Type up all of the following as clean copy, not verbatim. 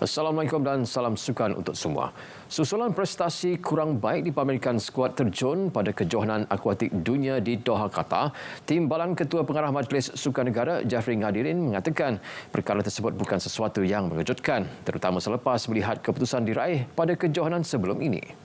Assalamualaikum dan salam sukan untuk semua. Susulan prestasi kurang baik dipamerkan skuad terjun pada kejohanan akuatik dunia di Doha, Qatar, Timbalan Ketua Pengarah Majlis Sukan Negara Jafri Ngadirin mengatakan perkara tersebut bukan sesuatu yang mengejutkan, terutama selepas melihat keputusan diraih pada kejohanan sebelum ini.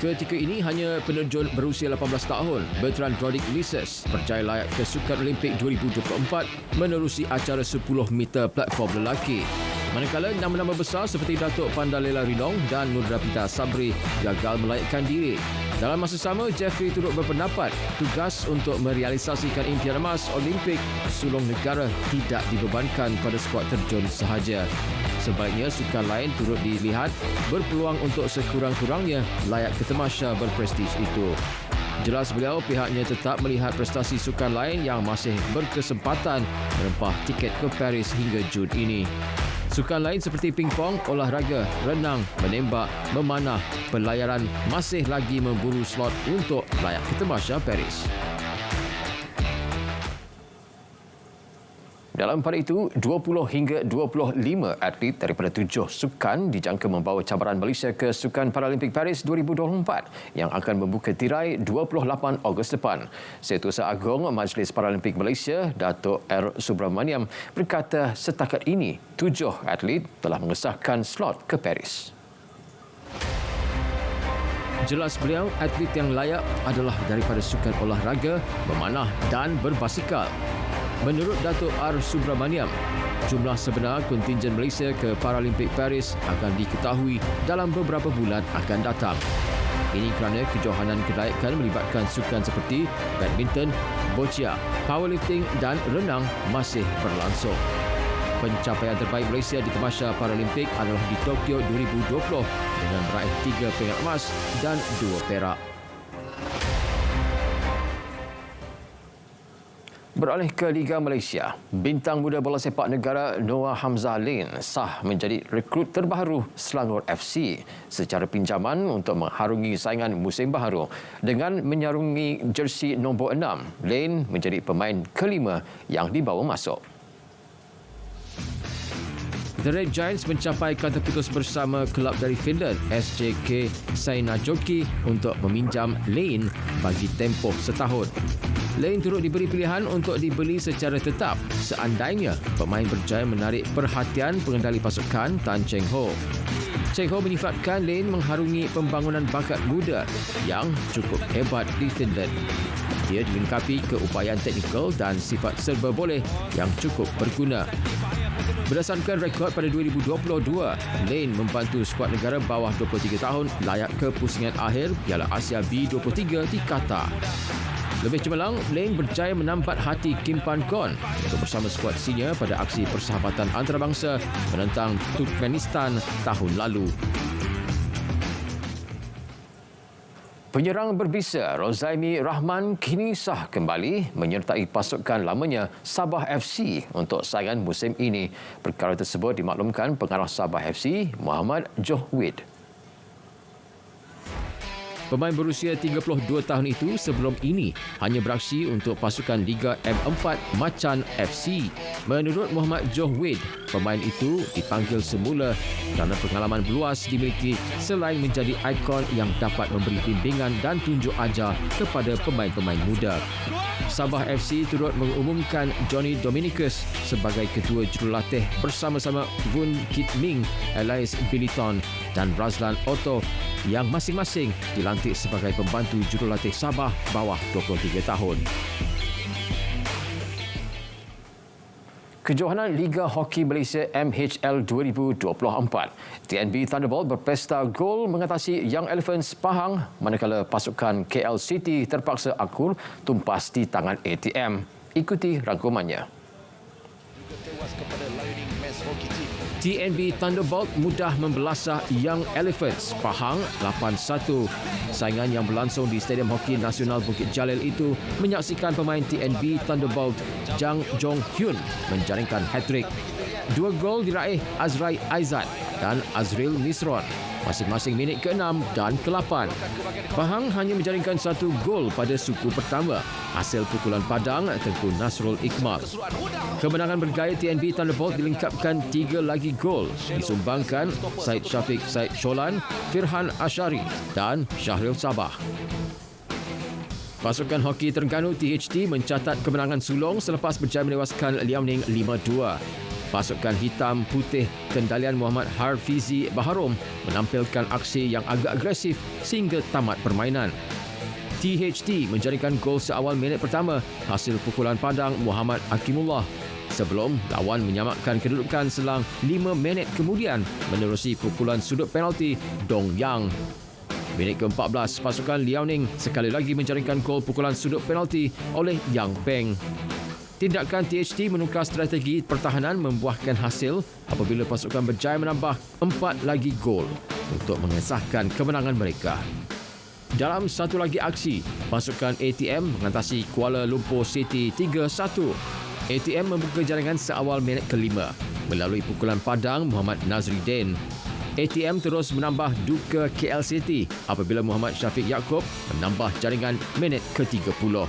Ketika ini hanya penerjun berusia 18 tahun, Bertrand Rodriguez berjaya layak ke Sukan Olimpik 2024 menerusi acara 10 meter platform lelaki. Manakala nama-nama besar seperti Datuk Pandalela Rinong dan Nudrapita Sabri gagal melayakkan diri. Dalam masa sama, Jeffrey turut berpendapat tugas untuk merealisasikan impian emas Olimpik sulung negara tidak dibebankan pada skuad terjun sahaja. Sebaliknya, sukan lain turut dilihat berpeluang untuk sekurang-kurangnya layak ke tamasya berprestij itu. Jelas beliau pihaknya tetap melihat prestasi sukan lain yang masih berkesempatan merempah tiket ke Paris hingga Jun ini. Sukan lain seperti pingpong, olahraga, renang, menembak, memanah, pelayaran masih lagi memburu slot untuk layak ke tamasya Paris. Dalam pada itu, 20 hingga 25 atlet daripada 7 sukan dijangka membawa cabaran Malaysia ke Sukan Paralimpik Paris 2024 yang akan membuka tirai 28 Ogos depan. Setiausaha Agong Majlis Paralimpik Malaysia, Datuk R. Subramaniam berkata setakat ini 7 atlet telah mengesahkan slot ke Paris. Jelas beliau, atlet yang layak adalah daripada sukan olahraga, memanah dan berbasikal. Menurut Datuk R. Subramaniam, jumlah sebenar kontingen Malaysia ke Paralimpik Paris akan diketahui dalam beberapa bulan akan datang. Ini kerana kejohanan kelayakan melibatkan sukan seperti badminton, boccia, powerlifting dan renang masih berlangsung. Pencapaian terbaik Malaysia di tamasya Paralimpik adalah di Tokyo 2020 dengan meraih 3 peringkat emas dan 2 perak. Beralih ke Liga Malaysia, bintang muda bola sepak negara Noah Hamzah Lane sah menjadi rekrut terbaru Selangor FC secara pinjaman untuk mengharungi saingan musim baharu. Dengan menyarungi jersey nombor 6, Lane menjadi pemain kelima yang dibawa masuk. The Red Giants mencapai kata putus bersama kelab dari Finland, SJK Seinäjoki, untuk meminjam Lane bagi tempoh setahun. Lane turut diberi pilihan untuk dibeli secara tetap seandainya pemain berjaya menarik perhatian pengendali pasukan Tan Cheng Ho. Cheng Ho menyifatkan Lane mengharungi pembangunan bakat muda yang cukup hebat di Finland. Dia dilengkapi keupayaan teknikal dan sifat serba boleh yang cukup berguna. Berdasarkan rekod pada 2022, Lane membantu skuad negara bawah 23 tahun layak ke pusingan akhir Piala Asia B23 di Qatar. Lebih cemerlang, Lane berjaya menambat hati Kim Pan Gon untuk bersama skuad senior pada aksi persahabatan antarabangsa menentang Turkmenistan tahun lalu. Penyerang berbisa Rozaimi Rahman kini sah kembali menyertai pasukan lamanya Sabah FC untuk saingan musim ini. Perkara tersebut dimaklumkan pengarah Sabah FC, Muhammad Johwid. Pemain berusia 32 tahun itu sebelum ini hanya beraksi untuk pasukan Liga M4 Macan FC. Menurut Muhammad Johwid, pemain itu dipanggil semula kerana pengalaman luas dimiliki selain menjadi ikon yang dapat memberi bimbingan dan tunjuk ajar kepada pemain-pemain muda. Sabah FC turut mengumumkan Johnny Dominicus sebagai ketua jurulatih bersama-sama Vun Kit Ming, Elias Billiton dan Razlan Otto yang masing-masing dilantik sebagai pembantu jurulatih Sabah bawah 23 tahun. Kejohanan Liga Hoki Malaysia MHL 2024. TNB Thunderbolt berpesta gol mengatasi Young Elephants Pahang manakala pasukan KL City terpaksa akur tumpas di tangan ATM. Ikuti rangkumannya. TNB Thunderbolt mudah membelasah Young Elephants Pahang 8-1. Saingan yang berlangsung di Stadium Hoki Nasional Bukit Jalil itu menyaksikan pemain TNB Thunderbolt Jang Jong Hyun menjaringkan hat-trick. 2 gol diraih Azrai Aizat dan Azril Nisron. masing-masing minit ke-6 dan ke-8. Pahang hanya menjaringkan 1 gol pada suku pertama, hasil pukulan Padang Tengku Nasrul Iqmal. Kemenangan bergaya TNB Thunderbolt dilengkapkan 3 lagi gol disumbangkan Syed Syafiq Syed Sholan, Firhan Ashari dan Syahril Sabah. Pasukan hoki Terengganu THT mencatat kemenangan sulong selepas berjaya menewaskan Liao Ning 5-2. Pasukan hitam putih kendalian Muhammad Harfizi Baharom menampilkan aksi yang agak agresif sehingga tamat permainan. THT menjaringkan gol seawal minit pertama hasil pukulan Padang Muhammad Akimullah sebelum lawan menyamakkan kedudukan selang 5 minit kemudian menerusi pukulan sudut penalti Dong Yang. Minit ke-14, pasukan Liao Ning sekali lagi menjaringkan gol pukulan sudut penalti oleh Yang Peng. Tindakan THT menukar strategi pertahanan membuahkan hasil apabila pasukan berjaya menambah 4 lagi gol untuk mengesahkan kemenangan mereka. Dalam satu lagi aksi, pasukan ATM mengatasi Kuala Lumpur City 3-1. ATM membuka jaringan seawal minit ke-5 melalui pukulan Padang Muhammad Nazridin. ATM terus menambah duka KL City apabila Muhammad Syafiq Yaakob menambah jaringan minit ke-30.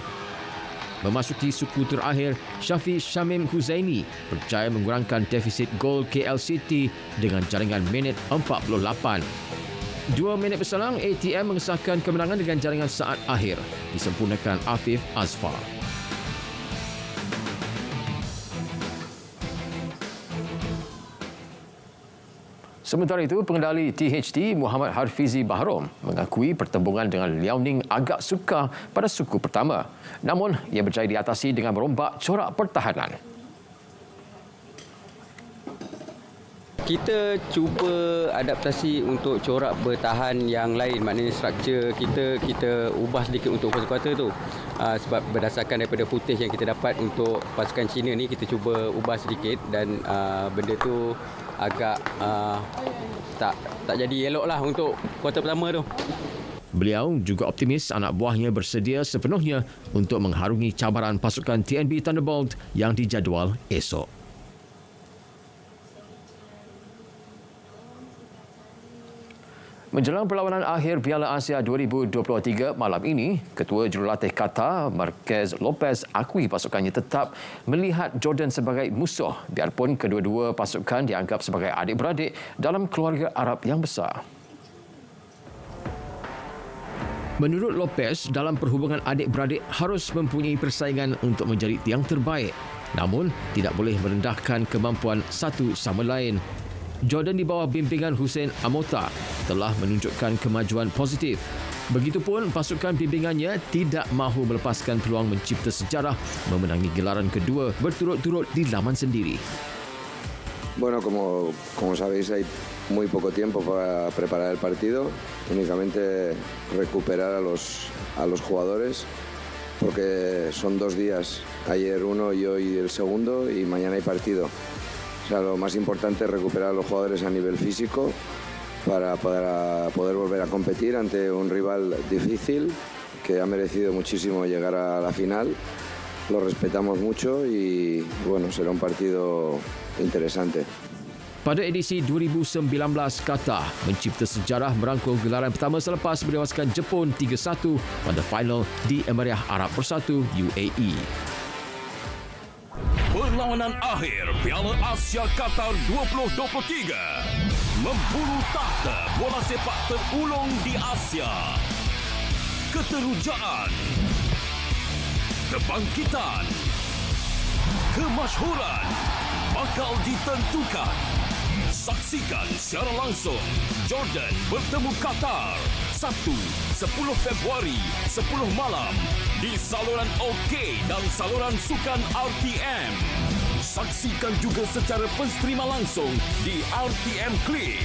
Memasuki suku terakhir, Syafiq Syamim Huzaini berjaya mengurangkan defisit gol KL City dengan jaringan minit 48. 2 minit berselang, ATM mengesahkan kemenangan dengan jaringan saat akhir disempurnakan Afif Azfar. Sementara itu, pengendali THT Muhammad Harfizi Baharom mengakui pertembungan dengan Liao Ning agak sukar pada suku pertama. Namun, ia berjaya diatasi dengan merombak corak pertahanan. Kita cuba adaptasi untuk corak bertahan yang lain, maknanya struktur kita ubah sedikit untuk first quarter tu. Sebab berdasarkan daripada footage yang kita dapat untuk pasukan Cina ni, kita cuba ubah sedikit dan benda tu agak tak jadi elok lah untuk kuarter pertama tu. Beliau juga optimis anak buahnya bersedia sepenuhnya untuk mengharungi cabaran pasukan TNB Thunderbolt yang dijadual esok. Menjelang perlawanan akhir Piala Asia 2023 malam ini, Ketua Jurulatih Qatar, Marquez Lopez, akui pasukannya tetap melihat Jordan sebagai musuh biarpun kedua-dua pasukan dianggap sebagai adik-beradik dalam keluarga Arab yang besar. Menurut Lopez, dalam perhubungan adik-beradik harus mempunyai persaingan untuk menjadi tiang terbaik. Namun, tidak boleh merendahkan kemampuan satu sama lain. Jordan di bawah bimbingan Hussein Amota telah menunjukkan kemajuan positif. Begitupun pasukan bimbingannya tidak mahu melepaskan peluang mencipta sejarah memenangi gelaran kedua berturut-turut di laman sendiri. Bueno, como sabéis, hay muy poco tiempo para preparar el partido. Únicamente recuperar a los jugadores porque son 2 días. Ayer uno y hoy el segundo y mañana hay partido. O sea, lo más importante es recuperar a los jugadores a nivel físico para poder volver a competir ante un rival difícil que ha merecido muchísimo llegar a la final. Lo respetamos mucho y bueno, será un partido interesante. Pada edisi 2019, Qatar mencipta sejarah merangkul gelaran pertama selepas menewaskan Jepun 3-1 pada final di Emirat Arab Bersatu UAE. Perlawanan akhir Piala Asia Qatar 2023 memburu takhta bola sepak terulung di Asia. Keterujaan, kebangkitan, kemasyhuran bakal ditentukan. Saksikan secara langsung Jordan bertemu Qatar Sabtu 10 Februari 10 malam di saluran OK dan saluran sukan RTM. Saksikan juga secara pensterima langsung di RTM Click.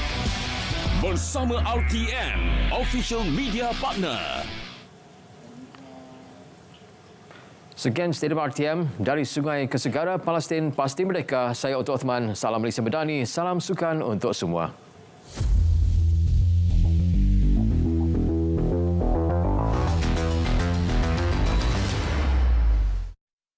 Bersama RTM, official media partner. Sekian Stadium RTM dari Sungai ke Segara, Palestin pasti merdeka. Saya Otto Othman, salam Malaysia Medani, salam sukan untuk semua.